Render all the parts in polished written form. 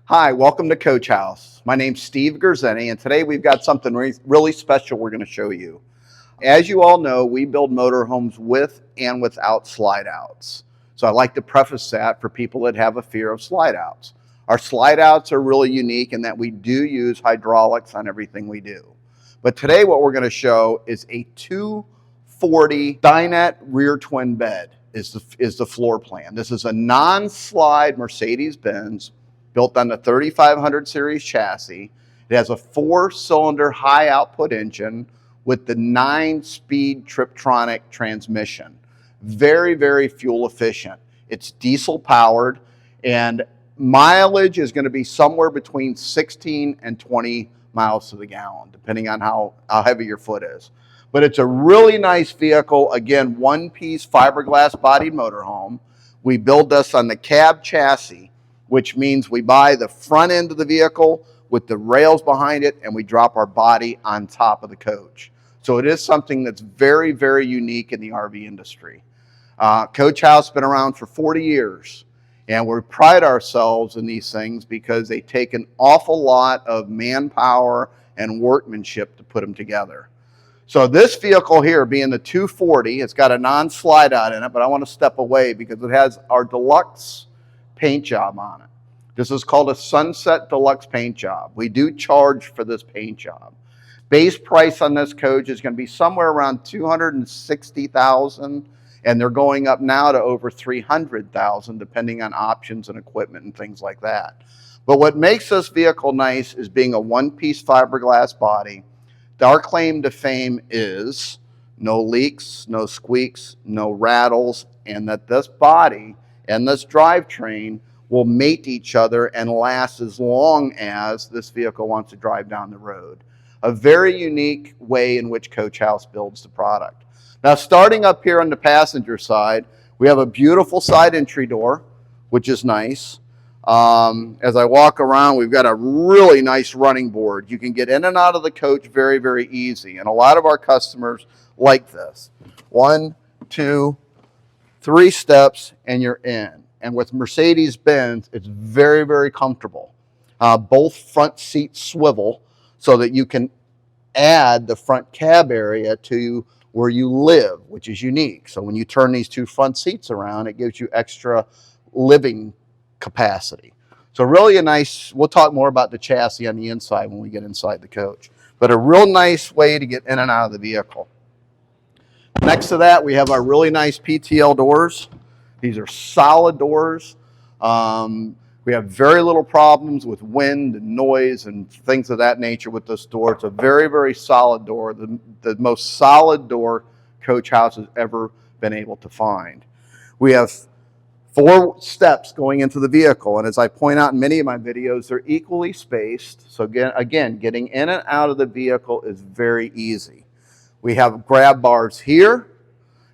Hi, welcome to Coach House. My name's Steve Gerzeni, and today we've got something really special we're going to show you. As you all know, we build motorhomes with and without slide outs. So I like to preface that for people that have a fear of slide outs. Our slide outs are really unique in that we do use hydraulics on everything we do. But today what we're going to show is a 240 dinette rear twin bed is the floor plan. This is a non-slide Mercedes-Benz built on the 3500 series chassis. It has a 4-cylinder high output engine with the 9-speed Triptronic transmission. Very, very fuel efficient. It's diesel powered, and mileage is going to be somewhere between 16 and 20 miles to the gallon, depending on how heavy your foot is. But it's a really nice vehicle. Again, one-piece fiberglass bodied motorhome. We build this on the cab chassis, which means we buy the front end of the vehicle with the rails behind it, and we drop our body on top of the coach. So it is something that's very, very unique in the RV industry. Coach House has been around for 40 years, and we pride ourselves in these things because they take an awful lot of manpower and workmanship to put them together. So this vehicle here, being the 240, it's got a non-slide out in it, but I want to step away because it has our deluxe paint job on it. This is called a Sunset Deluxe paint job. We do charge for this paint job. Base price on this coach is going to be somewhere around $260,000, and they're going up now to over $300,000 depending on options and equipment and things like that. But what makes this vehicle nice is being a one-piece fiberglass body. Our claim to fame is no leaks, no squeaks, no rattles, and that this body and this drivetrain will mate each other and last as long as this vehicle wants to drive down the road. A very unique way in which Coach House builds the product. Now, starting up here on the passenger side, we have a beautiful side entry door, which is nice. As I walk around, we've got a really nice running board. You can get in and out of the coach very, very easy. And a lot of our customers like this. 1, 2, 3 steps and you're in. And with Mercedes-Benz, it's very, very comfortable. Both front seats swivel so that you can add the front cab area to where you live, which is unique. So when you turn these 2 front seats around, it gives you extra living capacity. So really a nice, we'll talk more about the chassis on the inside when we get inside the coach, but a real nice way to get in and out of the vehicle. Next to that, we have our really nice PTL doors. These are solid doors. We have very little problems with wind and noise and things of that nature with this door. It's a very, very solid door, the most solid door Coach House has ever been able to find. We have 4 steps going into the vehicle, and as I point out in many of my videos, they're equally spaced. So again, getting in and out of the vehicle is very easy. We have grab bars here,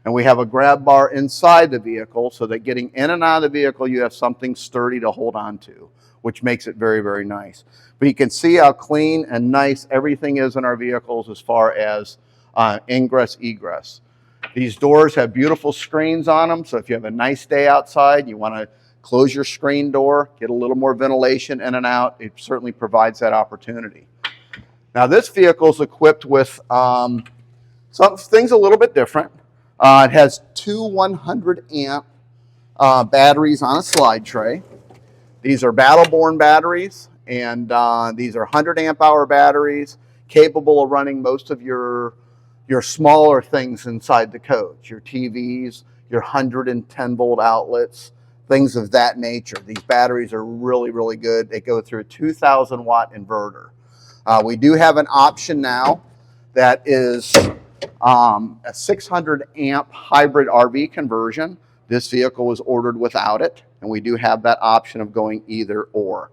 and we have a grab bar inside the vehicle so that getting in and out of the vehicle, you have something sturdy to hold on to, which makes it very, very nice. But you can see how clean and nice everything is in our vehicles as far as ingress, egress. These doors have beautiful screens on them, so if you have a nice day outside, you want to close your screen door, get a little more ventilation in and out, it certainly provides that opportunity. Now this vehicle is equipped with some things a little bit different. It has 2 100 amp batteries on a slide tray. These are Battle-Born batteries, and these are 100 amp hour batteries capable of running most of your smaller things inside the coach, your TVs, your 110 volt outlets, things of that nature. These batteries are really, really good. They go through a 2,000 watt inverter. We do have an option now that is a 600 amp hybrid RV conversion. This vehicle was ordered without it, and we do have that option of going either or.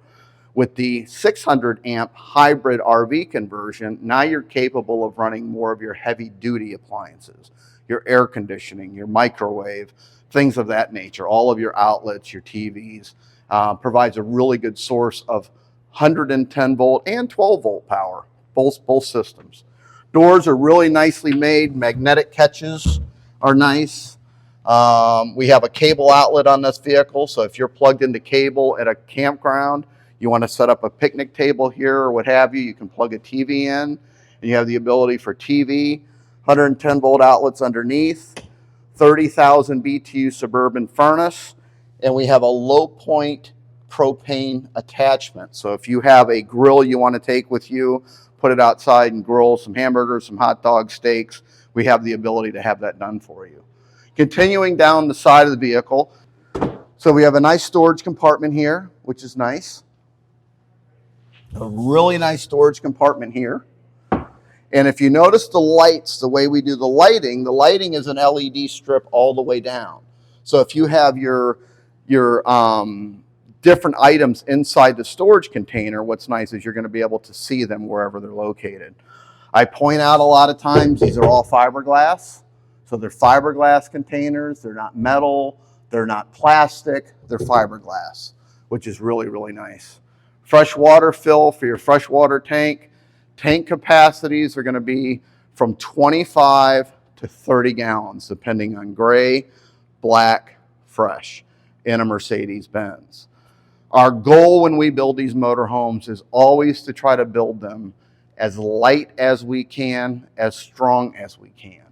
With the 600 amp hybrid RV conversion, now you're capable of running more of your heavy duty appliances, your air conditioning, your microwave, things of that nature, all of your outlets, your TVs, provides a really good source of 110 volt and 12 volt power, both systems. Doors are really nicely made. Magnetic catches are nice. We have a cable outlet on this vehicle, so if you're plugged into cable at a campground, You want to set up a picnic table here or what have you, you can plug a TV in, and you have the ability for TV, 110 volt outlets underneath, 30,000 BTU Suburban furnace, and we have a low point propane attachment. So if you have a grill you want to take with you, put it outside and grill some hamburgers, some hot dogs, steaks, we have the ability to have that done for you. Continuing down the side of the vehicle, so we have a nice storage compartment here, which is nice. A really nice storage compartment here. And if you notice the lights, the way we do the lighting is an LED strip all the way down. So if you have your different items inside the storage container, what's nice is you're going to be able to see them wherever they're located. I point out a lot of times these are all fiberglass. So they're fiberglass containers. They're not metal. They're not plastic. They're fiberglass, which is really, really nice. Fresh water fill for your freshwater tank. Tank capacities are going to be from 25 to 30 gallons, depending on gray, black, fresh, in a Mercedes-Benz. Our goal when we build these motorhomes is always to try to build them as light as we can, as strong as we can,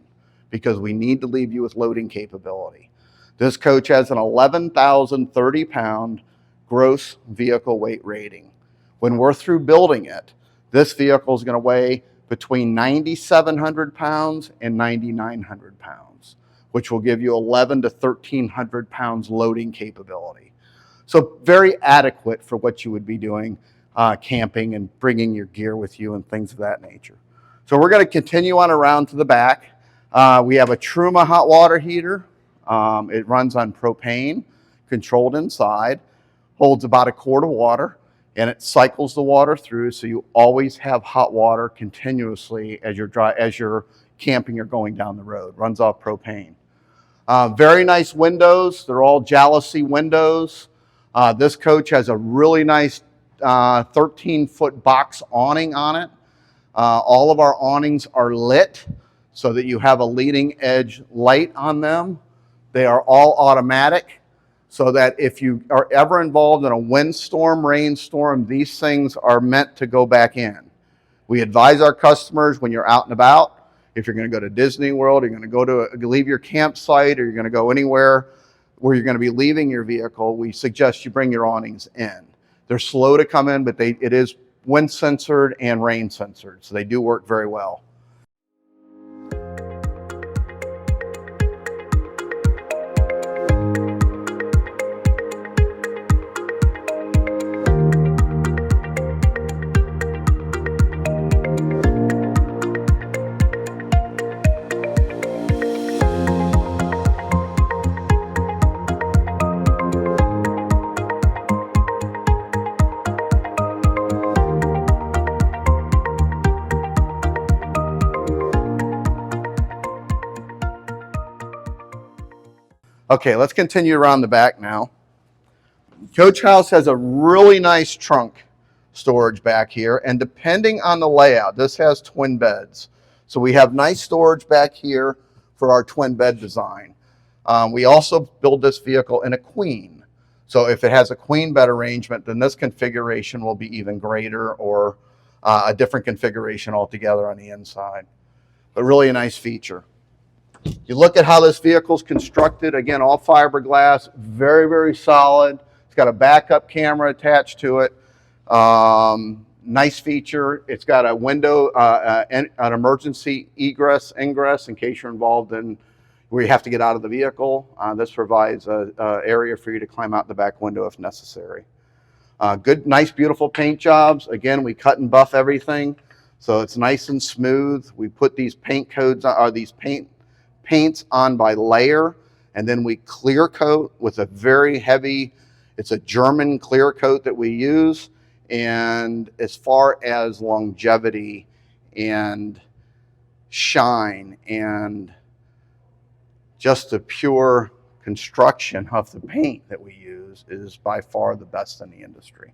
because we need to leave you with loading capability. This coach has an 11,030 pound gross vehicle weight rating. When we're through building it, this vehicle is going to weigh between 9,700 pounds and 9,900 pounds, which will give you 1,100 to 1,300 pounds loading capability. So very adequate for what you would be doing camping and bringing your gear with you and things of that nature. So we're going to continue on around to the back. We have a Truma hot water heater. It runs on propane, controlled inside, holds about a quart of water, and it cycles the water through, so you always have hot water continuously as you're camping or going down the road. Runs off propane. Very nice windows. They're all jalousie windows. This coach has a really nice 13-foot box awning on it. All of our awnings are lit so that you have a leading edge light on them. They are all automatic, so that if you are ever involved in a windstorm, rainstorm, these things are meant to go back in. We advise our customers when you're out and about, if you're going to go to Disney World, you're going to leave your campsite, or you're going to go anywhere where you're going to be leaving your vehicle, we suggest you bring your awnings in. They're slow to come in, but it is wind censored and rain censored, so they do work very well. Okay, let's continue around the back now. Coach House has a really nice trunk storage back here, and depending on the layout, this has twin beds. So we have nice storage back here for our twin bed design. We also build this vehicle in a queen. So if it has a queen bed arrangement, then this configuration will be even greater, or a different configuration altogether on the inside. But really a nice feature. You look at how this vehicle is constructed, again, all fiberglass, very, very solid. It's got a backup camera attached to it. Nice feature. It's got a window, an emergency egress, ingress in case you're involved in where you have to get out of the vehicle. This provides an area for you to climb out the back window if necessary. Good, nice, beautiful paint jobs. Again, we cut and buff everything, so it's nice and smooth. We put these paint codes, paints on by layer, and then we clear coat with a very heavy, it's a German clear coat that we use. And as far as longevity and shine and just the pure construction of the paint that we use is by far the best in the industry.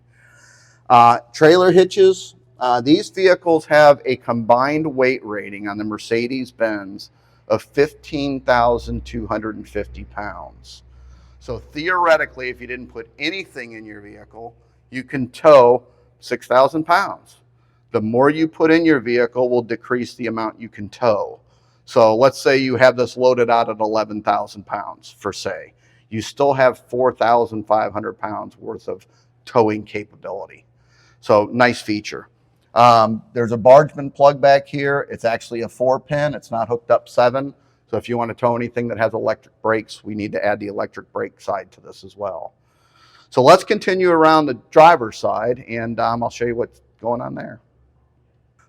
Trailer hitches. These vehicles have a combined weight rating on the Mercedes-Benz of 15,250 pounds. So theoretically, if you didn't put anything in your vehicle, you can tow 6,000 pounds. The more you put in your vehicle will decrease the amount you can tow. So let's say you have this loaded out at 11,000 pounds for say. You still have 4,500 pounds worth of towing capability. So nice feature. There's a Bargeman plug back here. It's actually a 4-pin. It's not hooked up 7. So if you want to tow anything that has electric brakes, we need to add the electric brake side to this as well. So let's continue around the driver's side, and I'll show you what's going on there.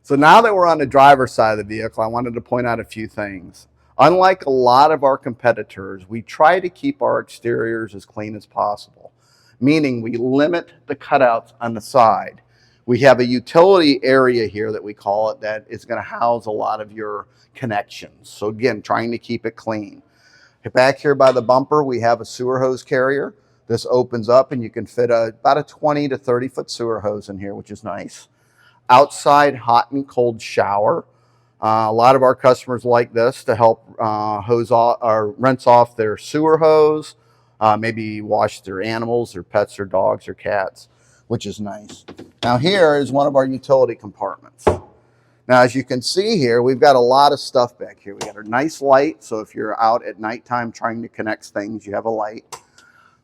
So now that we're on the driver's side of the vehicle, I wanted to point out a few things. Unlike a lot of our competitors, we try to keep our exteriors as clean as possible, meaning we limit the cutouts on the side. We have a utility area here that we call it that is going to house a lot of your connections. So again, trying to keep it clean. Back here by the bumper, we have a sewer hose carrier. This opens up and you can fit about a 20 to 30 foot sewer hose in here, which is nice. Outside hot and cold shower. A lot of our customers like this to help hose off or rinse off their sewer hose, maybe wash their animals, their pets, their dogs, or cats, which is nice. Now here is one of our utility compartments. Now, as you can see here, we've got a lot of stuff back here. We got a nice light, so if you're out at nighttime trying to connect things, you have a light.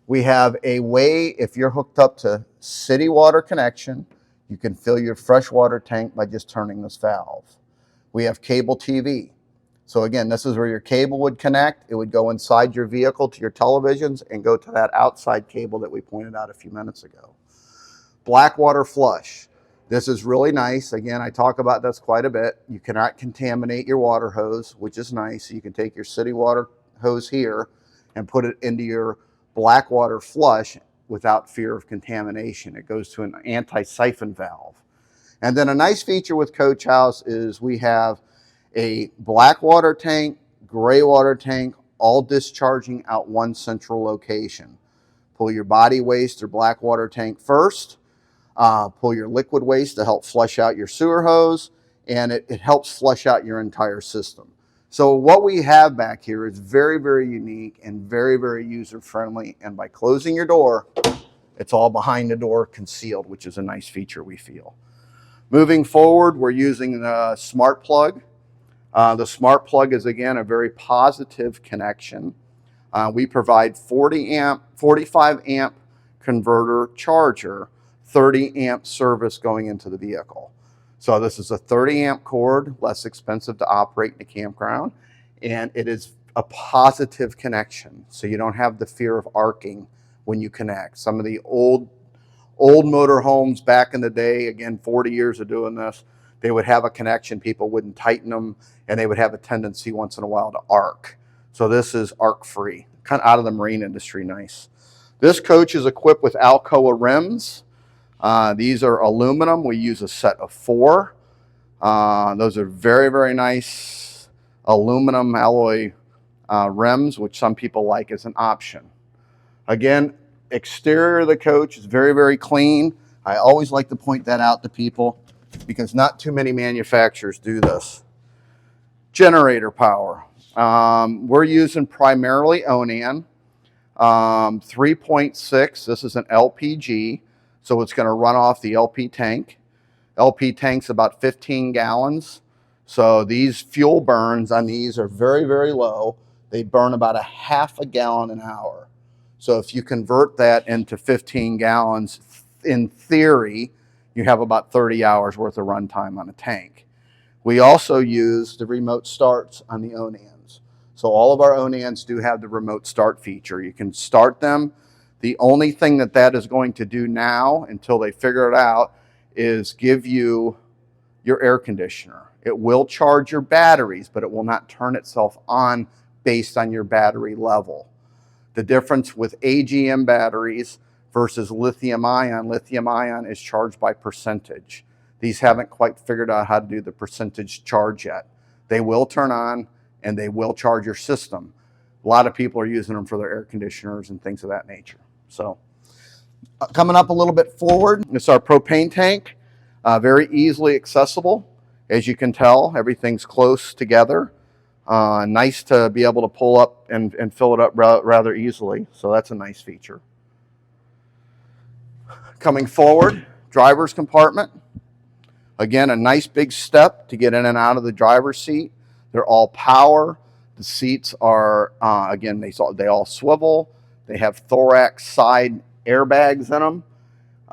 We have a way, if you're hooked up to city water connection, you can fill your freshwater tank by just turning this valve. We have cable TV. So again, this is where your cable would connect. It would go inside your vehicle to your televisions and go to that outside cable that we pointed out a few minutes ago. Black water flush. This is really nice. Again, I talk about this quite a bit. You cannot contaminate your water hose, which is nice. You can take your city water hose here and put it into your black water flush without fear of contamination. It goes to an anti-siphon valve. And then a nice feature with Coach House is we have a black water tank, gray water tank, all discharging out one central location. Pull your body waste or black water tank first. Pull your liquid waste to help flush out your sewer hose, and it helps flush out your entire system. So what we have back here is very, very unique and very, very user-friendly. And by closing your door, it's all behind the door concealed, which is a nice feature we feel. Moving forward, we're using the smart plug. The smart plug is, again, a very positive connection. We provide 45 amp converter charger, 30 amp service going into the vehicle. So this is a 30 amp cord, less expensive to operate in a campground, and it is a positive connection. So you don't have the fear of arcing when you connect. Some of the old motorhomes back in the day, again, 40 years of doing this, they would have a connection, people wouldn't tighten them, and they would have a tendency once in a while to arc. So this is arc free, kind of out of the marine industry, nice. This coach is equipped with Alcoa rims. These are aluminum. We use a set of 4. Those are very, very nice aluminum alloy rims, which some people like as an option. Again, exterior of the coach is very, very clean. I always like to point that out to people because not too many manufacturers do this. Generator power. We're using primarily Awning. 3.6. This is an LPG. So it's going to run off the LP tank. LP tank's about 15 gallons. So these fuel burns on these are very, very low. They burn about a half a gallon an hour. So if you convert that into 15 gallons, in theory, you have about 30 hours worth of runtime on a tank. We also use the remote starts on the Awnings. So all of our Awnings do have the remote start feature. You can start them. The only thing that is going to do now, until they figure it out, is give you your air conditioner. It will charge your batteries, but it will not turn itself on based on your battery level. The difference with AGM batteries versus lithium ion is charged by percentage. These haven't quite figured out how to do the percentage charge yet. They will turn on and they will charge your system. A lot of people are using them for their air conditioners and things of that nature. So coming up a little bit forward, it's our propane tank, very easily accessible. As you can tell, everything's close together. Nice to be able to pull up and fill it up rather easily. So that's a nice feature. Coming forward, driver's compartment. Again, a nice big step to get in and out of the driver's seat. They're all power. The seats are, again, they all swivel. They have thorax side airbags in them.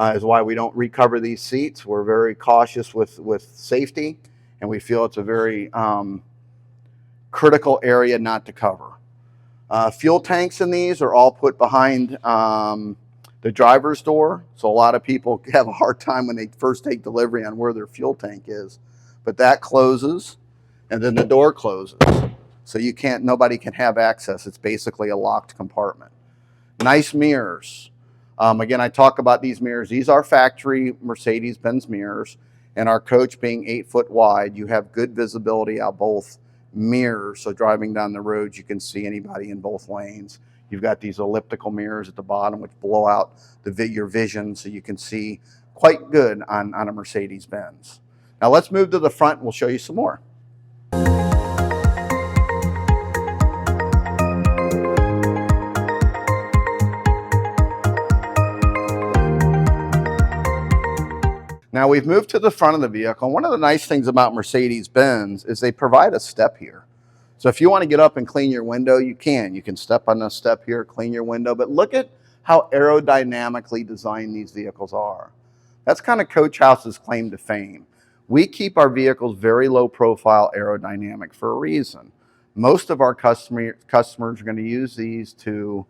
Is why we don't recover these seats. We're very cautious with safety, and we feel it's a very critical area not to cover. Fuel tanks in these are all put behind the driver's door, so a lot of people have a hard time when they first take delivery on where their fuel tank is. But that closes, and then the door closes, so nobody can have access. It's basically a locked compartment. Nice mirrors. Again, I talk about these mirrors. These are factory Mercedes-Benz mirrors, and our coach being 8 foot wide, you have good visibility out both mirrors. So driving down the road, you can see anybody in both lanes. You've got these elliptical mirrors at the bottom, which blow out your vision, so you can see quite good on a Mercedes-Benz. Now let's move to the front, and we'll show you some more. Now we've moved to the front of the vehicle. One of the nice things about Mercedes-Benz is they provide a step here. So if you want to get up and clean your window, you can. You can step on the step here, clean your window. But look at how aerodynamically designed these vehicles are. That's kind of Coach House's claim to fame. We keep our vehicles very low profile aerodynamic for a reason. Most of our customers are going to use these to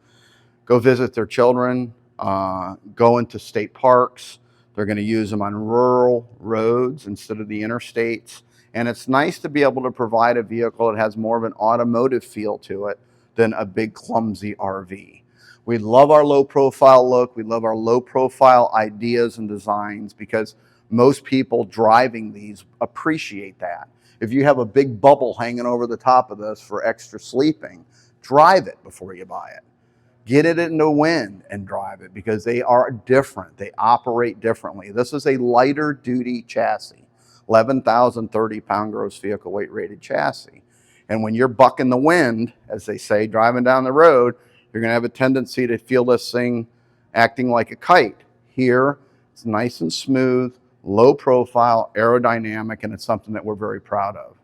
go visit their children, go into state parks. They're going to use them on rural roads instead of the interstates. And it's nice to be able to provide a vehicle that has more of an automotive feel to it than a big clumsy RV. We love our low profile look. We love our low profile ideas and designs because most people driving these appreciate that. If you have a big bubble hanging over the top of this for extra sleeping, drive it before you buy it. Get it in the wind and drive it because they are different. They operate differently. This is a lighter duty chassis, 11,030 pound gross vehicle weight rated chassis. And when you're bucking the wind, as they say, driving down the road, you're going to have a tendency to feel this thing acting like a kite. Here, it's nice and smooth, low profile, aerodynamic, and it's something that we're very proud of.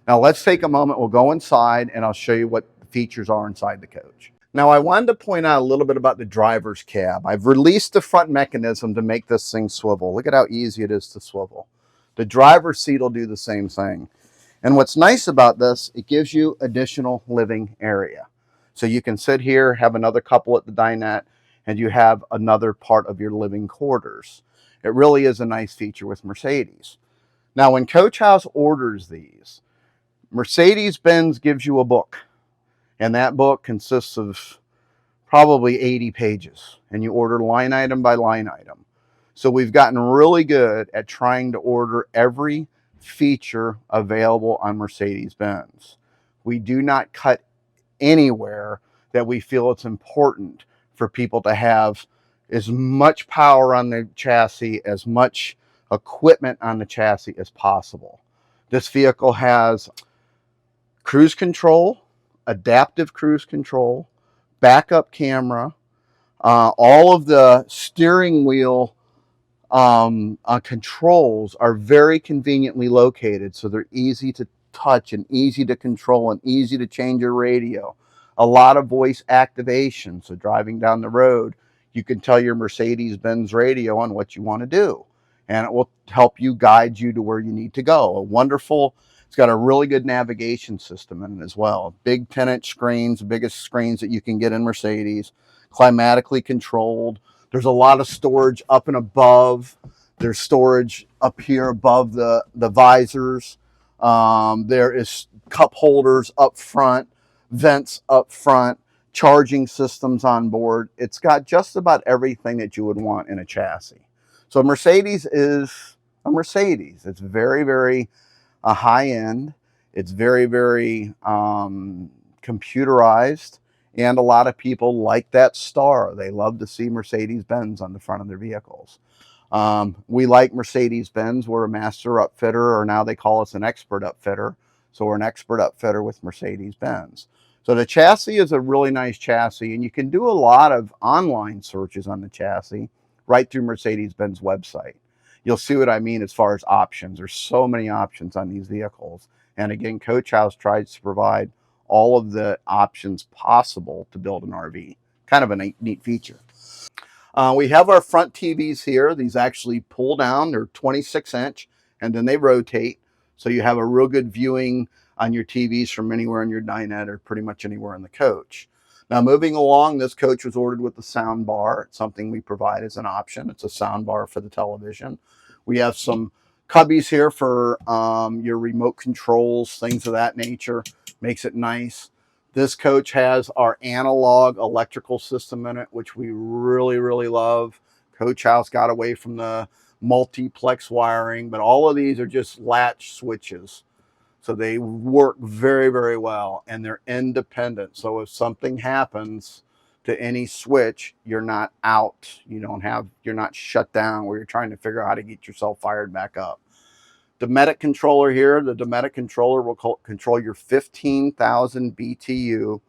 Now let's take a moment. We'll go inside and I'll show you what the features are inside the coach. Now I wanted to point out a little bit about the driver's cab. I've released the front mechanism to make this thing swivel. Look at how easy it is to swivel. The driver's seat will do the same thing. And what's nice about this, it gives you additional living area. So you can sit here, have another couple at the dinette, and you have another part of your living quarters. It really is a nice feature with Mercedes. Now when Coach House orders these, Mercedes-Benz gives you a book. And that book consists of probably 80 pages. And you order line item by line item. So we've gotten really good at trying to order every feature available on Mercedes-Benz. We do not cut anywhere that we feel it's important for people to have as much power on the chassis, as much equipment on the chassis as possible. This vehicle has cruise control, adaptive cruise control, backup camera, all of the steering wheel controls are very conveniently located, so they're easy to touch and easy to control and easy to change your radio. A lot of voice activation, so driving down the road, you can tell your Mercedes-Benz radio on what you want to do, and it will help you guide you to where you need to go. It's got a really good navigation system in it as well. Big 10-inch screens, the biggest screens that you can get in Mercedes, climatically controlled. There's a lot of storage up and above. There's storage up here above the visors. There is cup holders up front, vents up front, charging systems on board. It's got just about everything that you would want in a chassis. So Mercedes is a Mercedes. It's very, very high end. It's very, very computerized. And a lot of people like that star. They love to see Mercedes-Benz on the front of their vehicles. We like Mercedes-Benz. We're a master upfitter, or now they call us an expert upfitter. So we're an expert upfitter with Mercedes-Benz. So the chassis is a really nice chassis, and you can do a lot of online searches on the chassis right through Mercedes-Benz website. You'll see what I mean as far as options. There's so many options on these vehicles. And again, Coach House tries to provide all of the options possible to build an RV. Kind of a neat feature. We have our front TVs here. These actually pull down. They're 26-inch, and then they rotate. So you have a real good viewing on your TVs from anywhere in your dinette or pretty much anywhere in the coach. Now, moving along, this coach was ordered with the sound bar. It's something we provide as an option. It's a sound bar for the television. We have some cubbies here for your remote controls, things of that nature. Makes it nice. This coach has our analog electrical system in it, which we really, really love. Coach House got away from the multiplex wiring, but all of these are just latch switches. So they work very, very well, and they're independent. So if something happens to any switch, you're not out. You're not shut down where you're trying to figure out how to get yourself fired back up. Dometic controller here. The Dometic controller will control your 15,000 BTU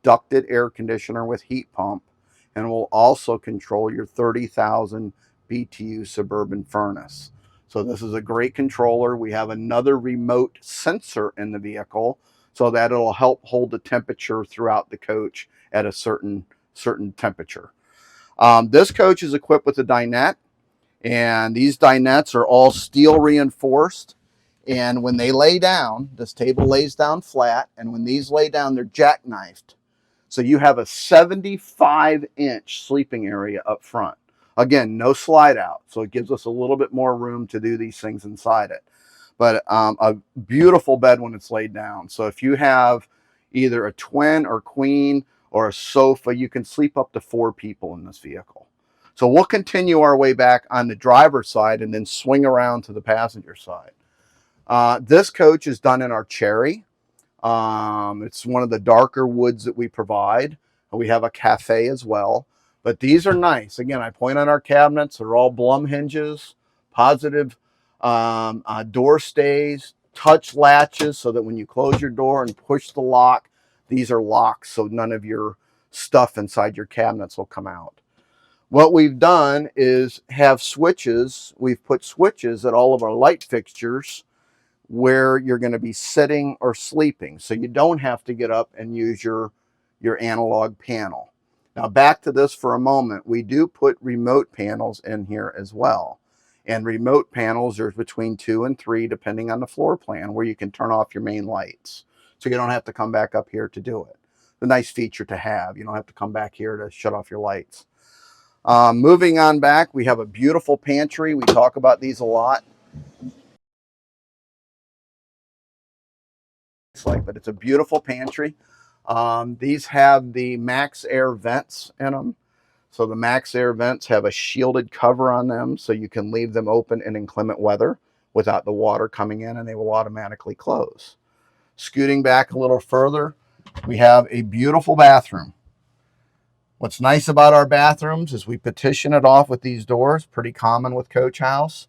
ducted air conditioner with heat pump, and will also control your 30,000 BTU suburban furnace. So this is a great controller. We have another remote sensor in the vehicle so that it'll help hold the temperature throughout the coach at a certain temperature. This coach is equipped with a dinette, and these dinettes are all steel reinforced. And when they lay down, this table lays down flat, and when these lay down, they're jackknifed. So you have a 75-inch sleeping area up front. Again, no slide out, so it gives us a little bit more room to do these things inside it. But a beautiful bed when it's laid down. So if you have either a twin or queen or a sofa, you can sleep up to 4 people in this vehicle. So we'll continue our way back on the driver's side and then swing around to the passenger side. This coach is done in our cherry. It's one of the darker woods that we provide. We have a cafe as well. But these are nice. Again, I point on our cabinets. They're all Blum hinges, positive door stays, touch latches so that when you close your door and push the lock, these are locks so none of your stuff inside your cabinets will come out. What we've done is have switches. We've put switches at all of our light fixtures where you're going to be sitting or sleeping. So you don't have to get up and use your analog panel. Now back to this for a moment. We do put remote panels in here as well. And remote panels, there's between 2 and 3 depending on the floor plan where you can turn off your main lights. So you don't have to come back up here to do it. It's a nice feature to have. You don't have to come back here to shut off your lights. Moving on back, we have a beautiful pantry. We talk about these a lot. But it's a beautiful pantry. These have the Max Air vents in them. So the Max Air vents have a shielded cover on them so you can leave them open in inclement weather without the water coming in, and they will automatically close. Scooting back a little further, we have a beautiful bathroom. What's nice about our bathrooms is we petition it off with these doors, pretty common with Coach House.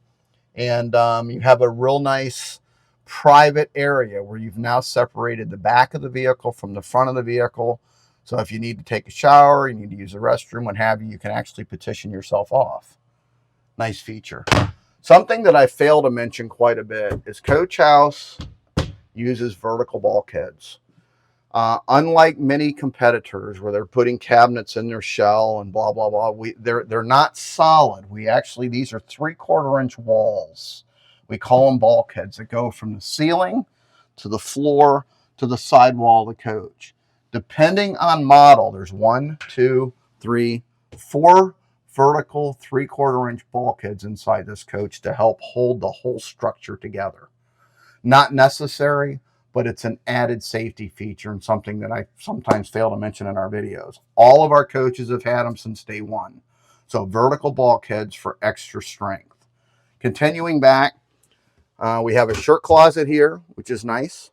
And you have a real nice private area where you've now separated the back of the vehicle from the front of the vehicle. So if you need to take a shower, you need to use the restroom, what have you, you can actually petition yourself off. Nice feature. Something that I fail to mention quite a bit is Coach House uses vertical bulkheads. Unlike many competitors where they're putting cabinets in their shell and blah, blah, blah, they're not solid. These are 3/4-inch walls. We call them bulkheads that go from the ceiling to the floor to the sidewall of the coach. Depending on model, there's 1, 2, 3, 4 vertical 3/4-inch bulkheads inside this coach to help hold the whole structure together. Not necessary, but it's an added safety feature and something that I sometimes fail to mention in our videos. All of our coaches have had them since day one. So vertical bulkheads for extra strength. Continuing back, we have a shirt closet here, which is nice.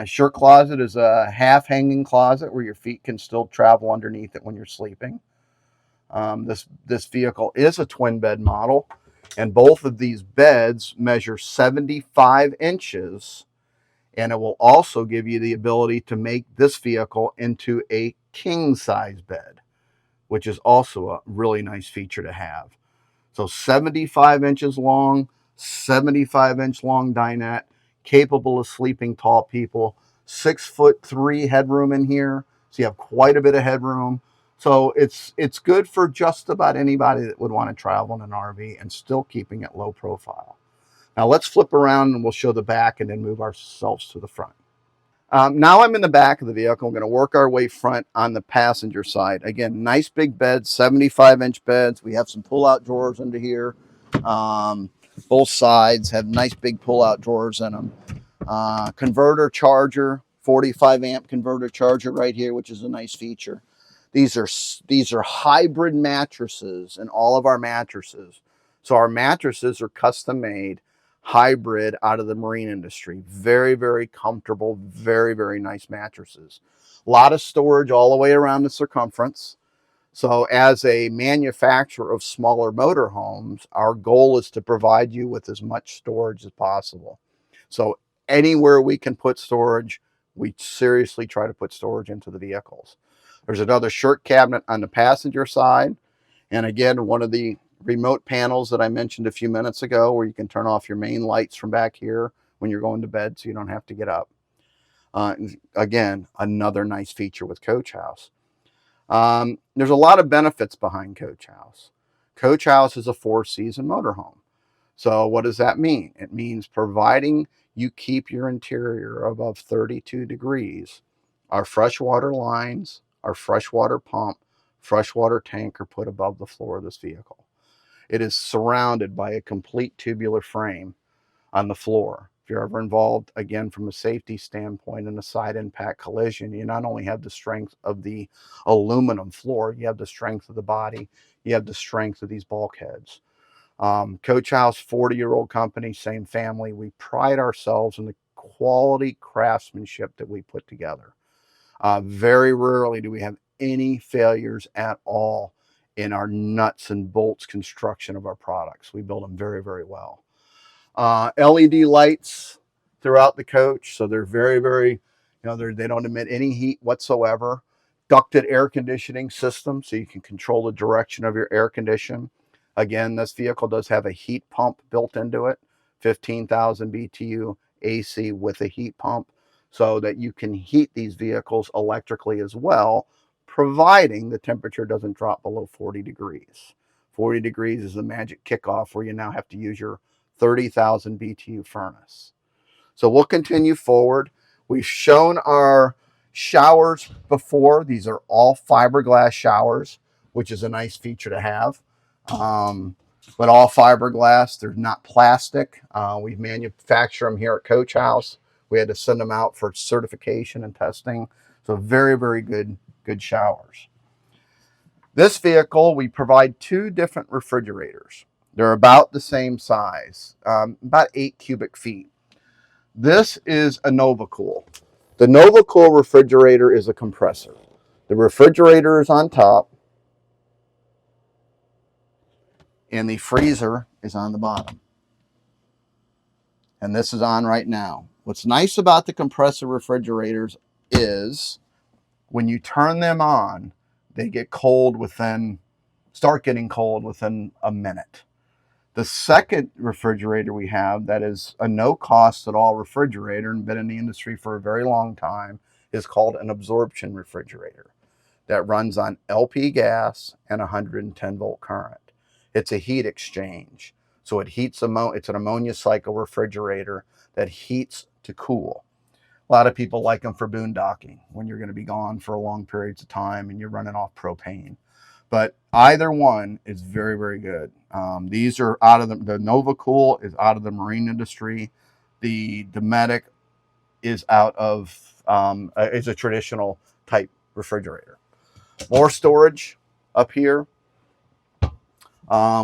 Shirt closet is a half hanging closet where your feet can still travel underneath it when you're sleeping. This vehicle is a twin bed model, and both of these beds measure 75 inches, and it will also give you the ability to make this vehicle into a king size bed. which is also a really nice feature to have. So 75 inches long, 75-inch long dinette, capable of sleeping tall people, 6'3" headroom in here. So you have quite a bit of headroom. So it's good for just about anybody that would want to travel in an RV and still keeping it low profile. Now let's flip around and we'll show the back and then move ourselves to the front. Now I'm in the back of the vehicle. We're going to work our way front on the passenger side. Again, nice big beds, 75-inch beds. We have some pull-out drawers under here. Both sides have nice big pull-out drawers in them. Converter charger, 45 amp converter charger right here, which is a nice feature. These are hybrid mattresses in all of our mattresses. So our mattresses are custom made, hybrid, out of the marine industry. Very, very comfortable, very, very nice mattresses. A lot of storage all the way around the circumference. So as a manufacturer of smaller motorhomes, our goal is to provide you with as much storage as possible. So anywhere we can put storage, we seriously try to put storage into the vehicles. There's another shirt cabinet on the passenger side. And again, one of the remote panels that I mentioned a few minutes ago, where you can turn off your main lights from back here when you're going to bed so you don't have to get up. Again, another nice feature with Coach House. There's a lot of benefits behind Coach House. Coach House is a 4-season motorhome. So what does that mean? It means providing you keep your interior above 32 degrees, our freshwater lines, our freshwater pump, freshwater tank are put above the floor of this vehicle. It is surrounded by a complete tubular frame on the floor. If you're ever involved, again, from a safety standpoint in a side impact collision, you not only have the strength of the aluminum floor, you have the strength of the body, you have the strength of these bulkheads. Coach House, 40-year-old company, same family. We pride ourselves in the quality craftsmanship that we put together. Very rarely do we have any failures at all in our nuts and bolts construction of our products. We build them very, very well. LED lights throughout the coach, so they're very, very, they don't emit any heat whatsoever. Ducted air conditioning system, so you can control the direction of your air condition. Again, this vehicle does have a heat pump built into it, 15,000 BTU AC with a heat pump, so that you can heat these vehicles electrically as well, providing the temperature doesn't drop below 40 degrees. 40 degrees is the magic kickoff where you now have to use your 30,000 BTU furnace. So we'll continue forward. We've shown our showers before. These are all fiberglass showers, which is a nice feature to have. But all fiberglass, they're not plastic. We manufacture them here at Coach House. We had to send them out for certification and testing. So very, very good showers. This vehicle, we provide 2 different refrigerators. They're about the same size, about 8 cubic feet. This is a NovaCool. The NovaCool refrigerator is a compressor. The refrigerator is on top, and the freezer is on the bottom. And this is on right now. What's nice about the compressor refrigerators is when you turn them on, they start getting cold within a minute. The second refrigerator we have that is a no cost at all refrigerator and been in the industry for a very long time is called an absorption refrigerator that runs on LP gas and 110 volt current. It's a heat exchange. So it heats it's an ammonia cycle refrigerator that heats to cool. A lot of people like them for boondocking when you're going to be gone for long periods of time and you're running off propane. But either one is very, very good. These are out of the NovaCool is out of the marine industry. The Dometic is out of, is a traditional type refrigerator. More storage up here.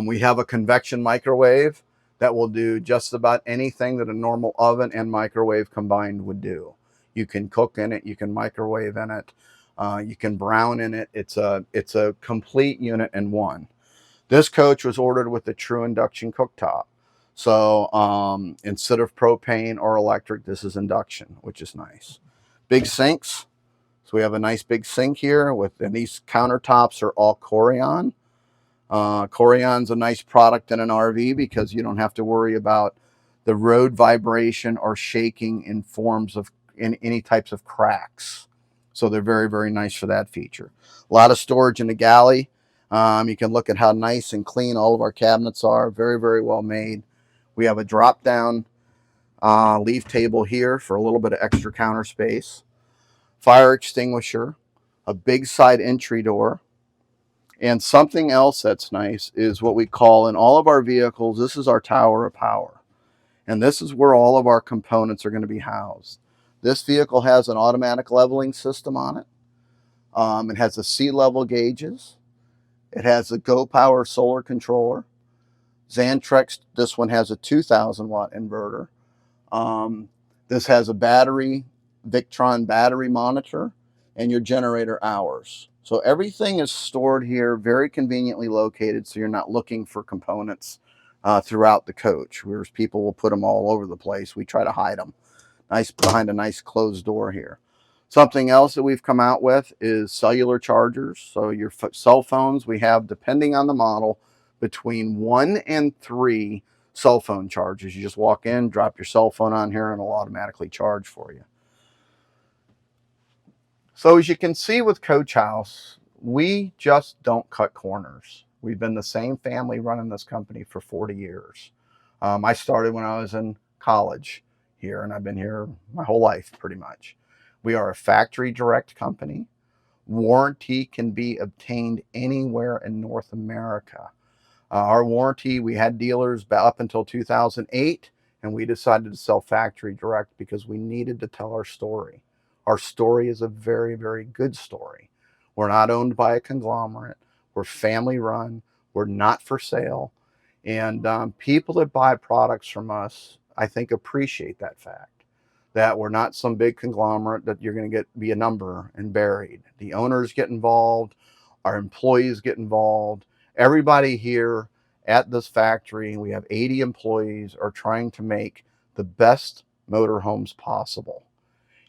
We have a convection microwave that will do just about anything that a normal oven and microwave combined would do. You can cook in it, you can microwave in it. You can brown in it. It's a complete unit in one. This coach was ordered with a true induction cooktop. So instead of propane or electric, this is induction, which is nice. Big sinks. So we have a nice big sink here and these countertops are all Corian. Corion's a nice product in an RV because you don't have to worry about the road vibration or shaking in any types of cracks. So they're very, very nice for that feature. A lot of storage in the galley. You can look at how nice and clean all of our cabinets are. Very, very well made. We have a drop down leaf table here for a little bit of extra counter space. Fire extinguisher, a big side entry door. And something else that's nice is what we call in all of our vehicles, this is our tower of power. And this is where all of our components are going to be housed. This vehicle has an automatic leveling system on it. It has the sea level gauges. It has a Go Power solar controller. Xantrex, this one has a 2,000 watt inverter. This has a battery, Victron battery monitor, and your generator hours. So everything is stored here, very conveniently located, so you're not looking for components throughout the coach, whereas people will put them all over the place. We try to hide them nice behind a nice closed door here. Something else that we've come out with is cellular chargers. So your cell phones, we have, depending on the model, between 1 and 3 cell phone chargers. You just walk in, drop your cell phone on here, and it'll automatically charge for you. So as you can see with Coach House, we just don't cut corners. We've been the same family running this company for 40 years. I started when I was in college here, and I've been here my whole life pretty much. We are a factory direct company. Warranty can be obtained anywhere in North America. Our warranty, we had dealers up until 2008, and we decided to sell factory direct because we needed to tell our story. Our story is a very, very good story. We're not owned by a conglomerate. We're family run. We're not for sale. And people that buy products from us, I think, appreciate that fact, that we're not some big conglomerate that you're going to be a number and buried. The owners get involved. Our employees get involved. Everybody here at this factory, we have 80 employees, are trying to make the best motorhomes possible.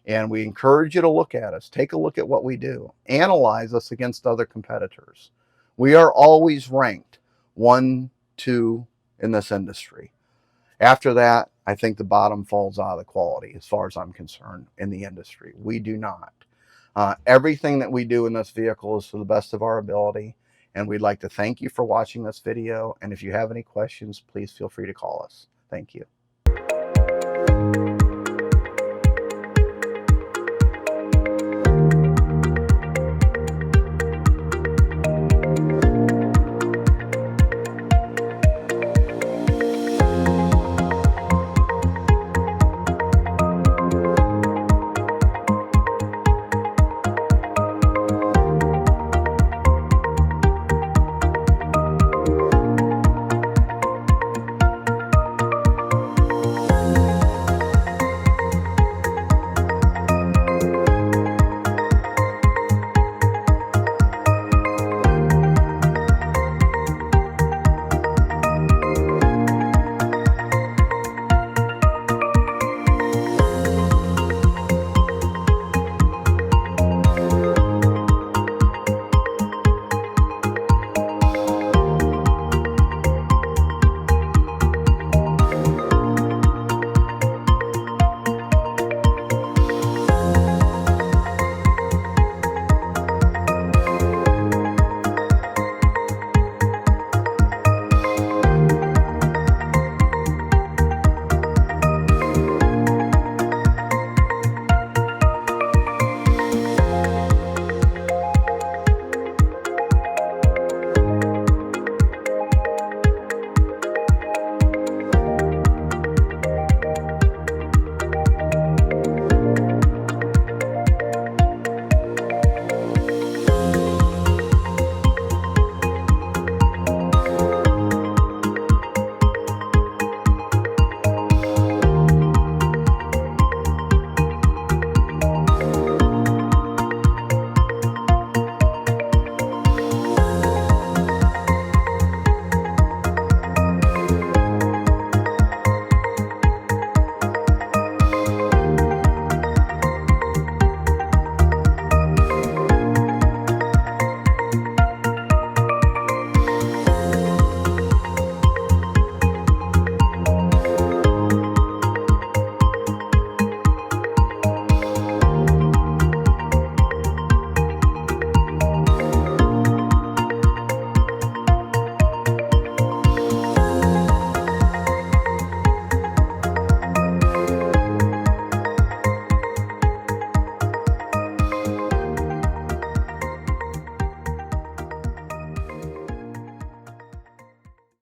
And we encourage you to look at us. Take a look at what we do. Analyze us against other competitors. We are always ranked 1, 2 in this industry. After that, I think the bottom falls out of the quality as far as I'm concerned in the industry. We do not. Everything that we do in this vehicle is to the best of our ability. And we'd like to thank you for watching this video. And if you have any questions, please feel free to call us. Thank you.